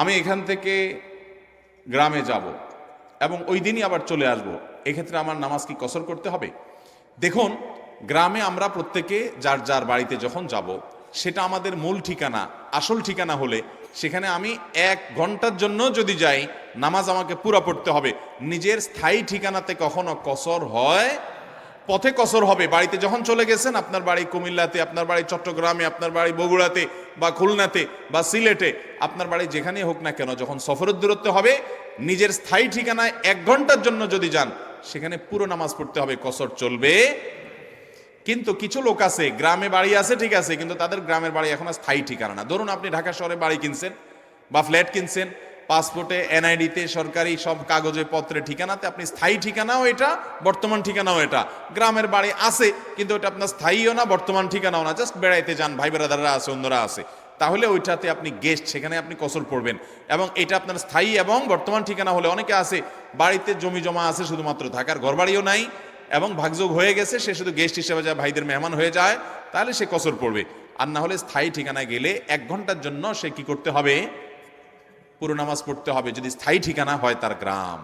আমি এখান থেকে গ্রামে যাব এবং ওই দিনই আবার চলে আসব, এক্ষেত্রে আমার নামাজ কি কসর করতে হবে? দেখুন, গ্রামে আমরা প্রত্যেকে যার যার বাড়িতে যখন যাব, সেটা আমাদের মূল ঠিকানা, আসল ঠিকানা হলে সেখানে আমি 1 ঘন্টার জন্য যদি যাই, নামাজ আমাকে পুরা পড়তে হবে। নিজের স্থায়ী ঠিকানাতে কখনো কসর হয়? পথে কসর হবে। বাড়িতে যখন চলে গেছেন, আপনার বাড়ি কুমিল্লাতে, আপনার বাড়ি চট্টগ্রামে, আপনার বাড়ি বগুড়াতে বা খুলনাতে বা সিলেটে, আপনার বাড়ি যেখানেই হোক না কেন, যখন সফরের দূরত্ব হবে, নিজের স্থায়ী ঠিকানায় 1 ঘন্টার জন্য যদি যান, সেখানে পুরো নামাজ পড়তে হবে, কসর চলবে। কিন্তু কিছু লোক আছে, গ্রামে বাড়ি আছে ঠিক আছে, কিন্তু তাদের গ্রামের বাড়ি এখন স্থায়ী ঠিকানা না। ধরুন আপনি ঢাকা শহরে বাড়ি কিনছেন বা ফ্ল্যাট কিনছেন, পাসপোর্টে, এনআইডিতে, সরকারি সব কাগজে পত্রে ঠিকানাতে আপনি স্থায়ী ঠিকানাও এটা, বর্তমান ঠিকানাও এটা। গ্রামের বাড়ি আছে কিন্তু ওটা আপনার স্থায়ীও না, বর্তমান ঠিকানাও না, জাস্ট বেড়াইতে যান, ভাই ব্রাদাররা আছে, অন্যরা আছে, তাহলে ওইটাতে আপনি গেস্ট, সেখানে আপনি কসর পড়বেন। এবং এটা আপনার স্থায়ী এবং বর্তমান ঠিকানা হলে, অনেকে আছে বাড়িতে জমি জমা আছে, শুধুমাত্র থাকার ঘরবাড়িও নাই এবং ভাগযোগ হয়ে গেছে, সে শুধু গেস্ট হিসেবে যায়, ভাইদের মেহমান হয়ে যায়, তাহলে সে কসর পড়বে। আর না হলে স্থায়ী ঠিকানায় গেলে 1 ঘন্টার জন্য সে কি করতে হবে? পুরো নামাজ পড়তে হবে, যদি স্থায়ী ঠিকানা হয় তার গ্রাম।